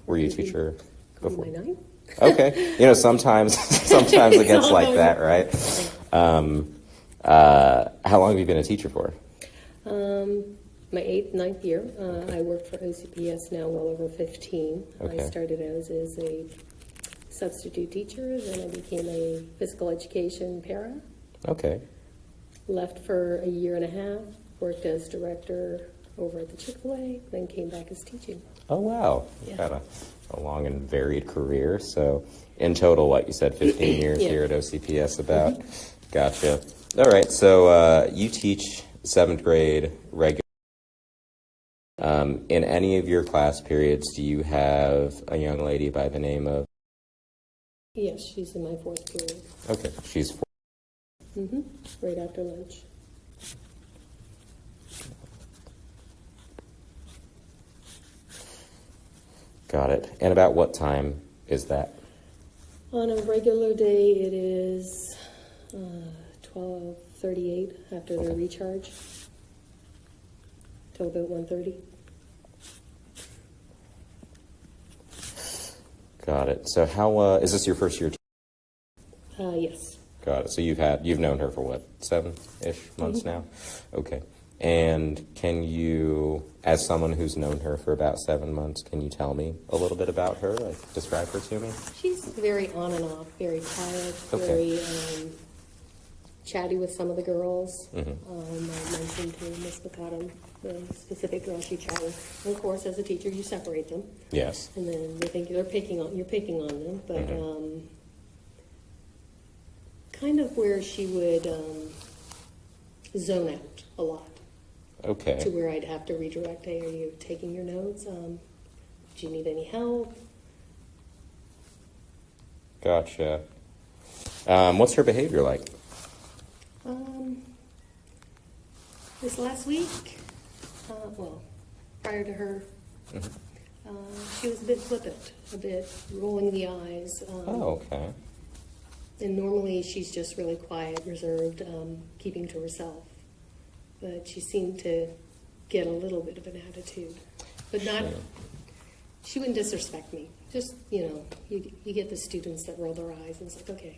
Were you a teacher before? My 9. Okay. You know, sometimes it gets like that, right? How long have you been a teacher for? My 8th, 9th year. I work for OCPS now well over 15. Okay. I started out as a substitute teacher, then I became a physical education para. Okay. Left for a year and a half, worked as director over at the Chick-fil-A, then came back as teaching. Oh, wow. Yeah. You've had a long and varied career. So in total, what, you said 15 years Yeah. here at OCPS about? Gotcha. All right. So you teach 7th grade regular. In any of your class periods, do you have a young lady by the name of? Yes, she's in my 4th period. Okay. She's 4. Right after lunch. Got it. And about what time is that? On a regular day, it is 12:38 after their recharge till about 1:30. Got it. So how is this your first year? Yes. Got it. So you've known her for what, 7-ish months now? Okay. And can you, as someone who's known her for about 7 months, can you tell me a little bit about her? Like, describe her to me. She's very on and off, very quiet, very chatty with some of the girls. I mentioned to Miss McCottom the specific girl she chatted with. And of course, as a teacher, you separate them. Yes. And then they think you're picking on them, but kind of where she would zone out a lot. Okay. To where I'd have to redirect, hey, are you taking your notes? Do you need any help? Gotcha. What's her behavior like? This last week, well, prior to her, she was a bit flippant, a bit rolling the eyes. Okay. And normally she's just really quiet, reserved, keeping to herself. But she seemed to get a little bit of an attitude. But not, she wouldn't disrespect me. Just, you get the students that roll their eyes and it's like, okay.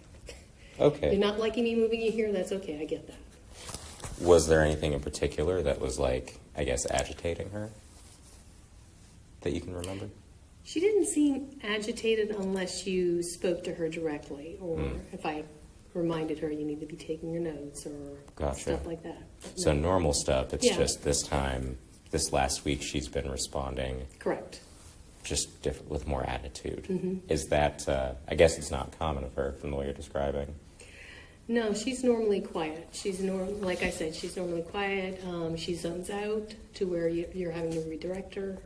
Okay. You're not liking me moving you here, that's okay, I get that. Was there anything in particular that was like, I guess, agitating her that you can remember? She didn't seem agitated unless you spoke to her directly, or if I reminded her you need to be taking your notes, or stuff like that. But so no. normal stuff, it's just this last week she's been responding. Correct. Just different, with more attitude. Is that, I guess it's not common of her from the way you're describing. No, she's normally quiet. Like I said, she's normally quiet. She zones out to where you're having to redirect her.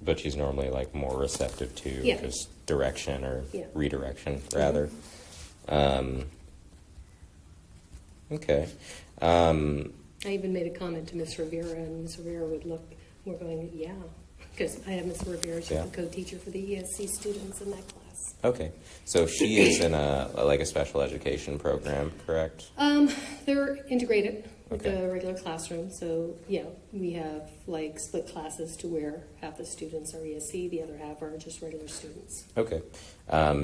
But she's normally like more receptive to just direction or redirection, rather. Okay. I even made a comment to Miss Rivera, and Miss Rivera would look. We're going, because I have Miss Rivera. She's the co-teacher for the ESC students in that class. Okay, so she is in a special education program, correct? They're integrated with the regular classroom. So we have like split classes to where half the students are ESC, the other half are just regular students. Okay.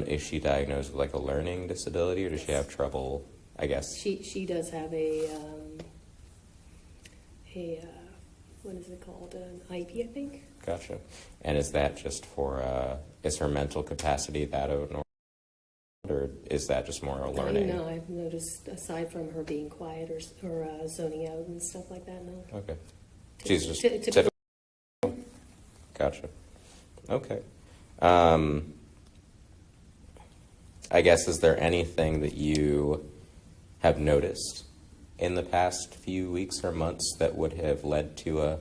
Is she diagnosed with like a learning disability, or does she have trouble? I guess she does have a what is it called? An IEP, I think. Gotcha. And is that just for is her mental capacity that out, or is that just more a learning? No, I've noticed aside from her being quiet or zoning out and stuff like that, no. Okay. She's just typical. Gotcha. Okay. I guess, is there anything that you have noticed in the past few weeks or months that would have led to a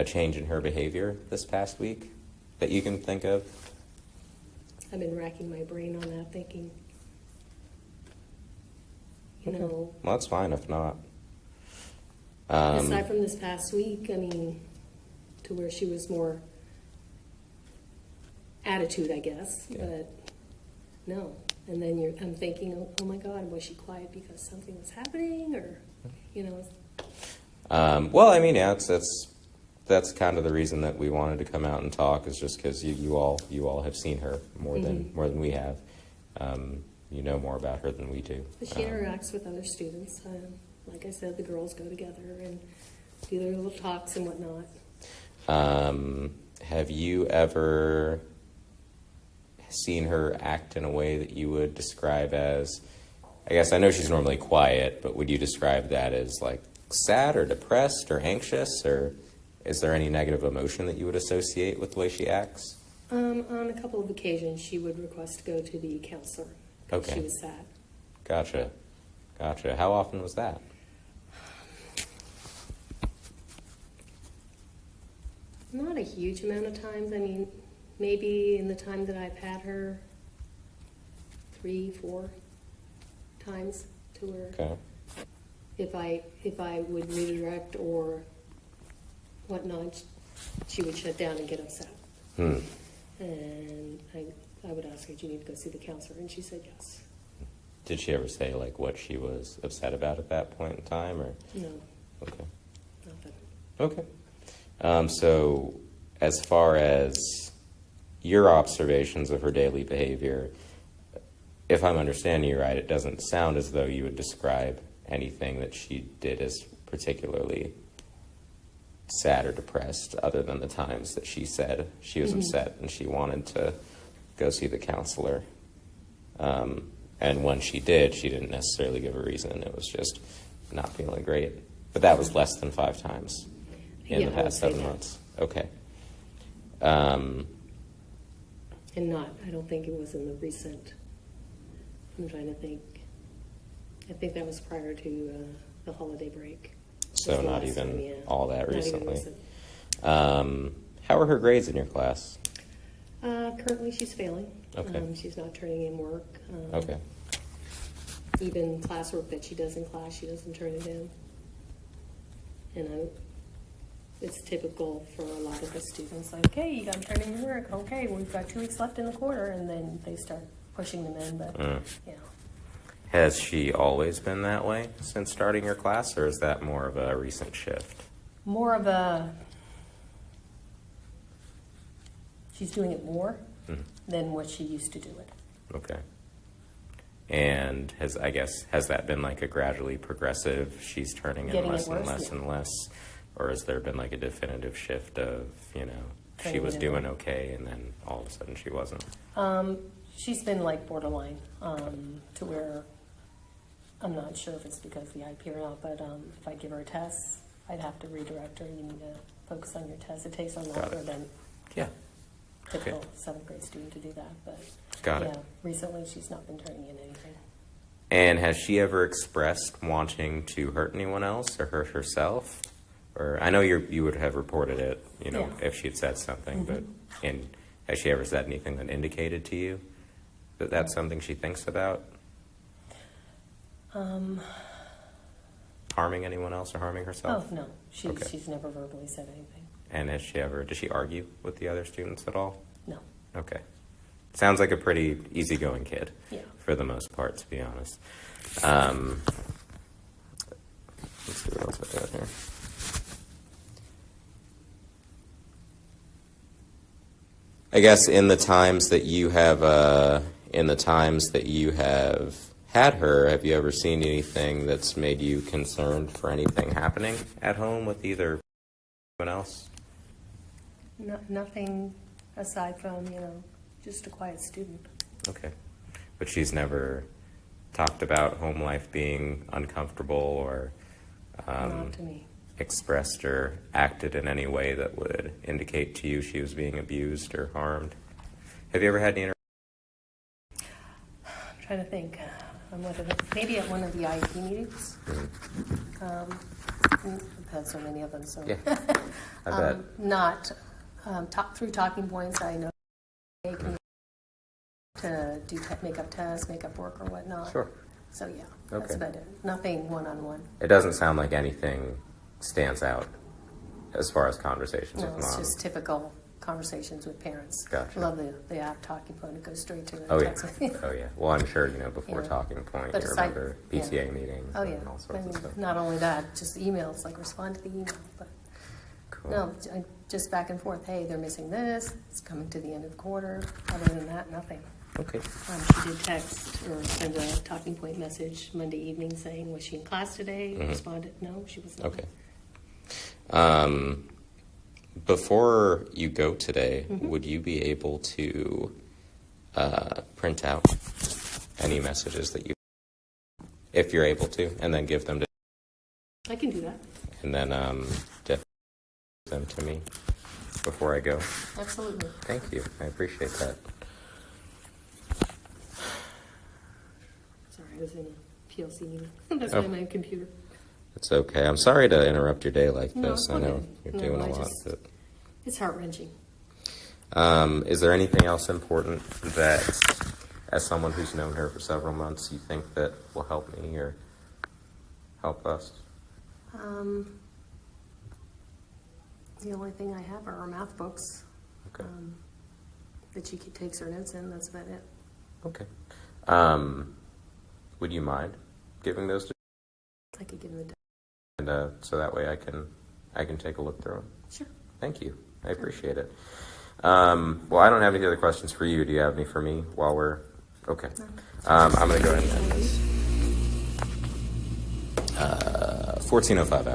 change in her behavior this past week that you can think of? I've been racking my brain on that, thinking, Well, that's fine if not. Aside from this past week, I mean, to where she was more attitude, I guess, but no. And then I'm thinking, oh my God, was she quiet because something was happening, or, Well, I mean, it's that's kind of the reason that we wanted to come out and talk, is just because you all have seen her more than we have. You know more about her than we do. But she interacts with other students. Like I said, the girls go together and do their little talks and whatnot. Have you ever seen her act in a way that you would describe as, I guess I know she's normally quiet, but would you describe that as like sad or depressed or anxious, or is there any negative emotion that you would associate with the way she acts? On a couple of occasions, she would request to go to the counselor. Okay. She was sad. Gotcha. How often was that? Not a huge amount of times. I mean, maybe in the time that I've had her, 3-4 times to where Okay. if I would redirect or whatnot, she would shut down and get upset. And I would ask her, do you need to go see the counselor? And she said yes. Did she ever say like what she was upset about at that point in time, or? No. Okay. Nothing. Okay. So as far as your observations of her daily behavior, if I'm understanding you right, it doesn't sound as though you would describe anything that she did as particularly sad or depressed, other than the times that she said she was upset and she wanted to go see the counselor. And when she did, she didn't necessarily give a reason. It was just not feeling great. But that was less than 5 times in the past 7 months. Okay. And I don't think it was in the recent, I'm trying to think. I think that was prior to the holiday break. So not even all that recently. How are her grades in your class? Currently, she's failing. Okay. She's not turning in work. Okay. Even classwork that she does in class, she doesn't turn it in. And it's typical for a lot of the students. Like, okay, you got to turn in your work. Okay, we've got 2 weeks left in the quarter, and then they start pushing them in. But yeah. Has she always been that way since starting your class, or is that more of a recent shift? More of a, she's doing it more than what she used to do it. Okay. And has that been like a gradually progressive, she's turning in Getting less it and worse? less Yeah. and less, or has there been like a definitive shift of, she Turning was it in. doing okay and then all of a sudden she wasn't? She's been like borderline to where I'm not sure if it's because of the IP or not, but if I give her a test, I'd have to redirect her. You need to focus on your test. It takes her longer than Yeah. typical 7th grade student to do that. But Got yeah, it. recently she's not been turning in anything. And has she ever expressed wanting to hurt anyone else or hurt herself? Or I know you would have reported it, Yeah. if she had said something, but has she ever said anything that indicated to you that that's something she thinks about? Harming anyone else or harming herself? Oh, no. Okay. She's never verbally said anything. And does she argue with the other students at all? No. Okay. Sounds like a pretty easygoing kid. Yeah. For the most part, to be honest. Let's see what else I got here. I guess in the times that you have had her, have you ever seen anything that's made you concerned for anything happening at home with either anyone else? Nothing aside from, just a quiet student. Okay. But she's never talked about home life being uncomfortable or Not to me. expressed or acted in any way that would indicate to you she was being abused or harmed. Have you ever had any I'm trying to think. Maybe at one of the IEP meetings. I've had so many of them. So Yeah, I bet. Not through talking points. I know they can to do makeup tests, makeup work, or whatnot. Sure. So yeah, that's Okay. about it. Nothing one-on-one. It doesn't sound like anything stands out as far as conversations No, with it's mom. just typical conversations with parents. Gotcha. Love the app talking point. It goes straight to the Oh yeah, text. oh yeah. Well, I'm sure before Yeah. talking point, But you aside- remember yeah. PTA meetings Oh yeah. and all sorts of stuff. Not only that, just emails. Like respond to the email. But Cool. No, just back and forth. Hey, they're missing this. It's coming to the end of the quarter. Other than that, nothing. Okay. She did text or send a talking point message Monday evening saying, was she in class today? Responded, no, she was not. Okay. Before you go today, would you be able to print out any messages that you, if you're able to, and then give them to, I can do that. and then give them to me before I go? Absolutely. Thank you. I appreciate that. Sorry, I was in a PLC meeting. That's why my computer. It's okay. I'm sorry to interrupt your day like No, this. it's I know okay. you're No, doing I a lot. just- But, It's heart-wrenching. is there anything else important that, as someone who's known her for several months, you think that will help me or help us? The only thing I have are our math books Okay. that she takes her notes in. That's about it. Okay. Would you mind giving those to I could give them the. and so that way I can take a look through them? Sure. Thank you. I appreciate it. Well, I don't have any other questions for you. Do you have any for me while we're okay? No. I'm going to go ahead and end this. 14:05 hours.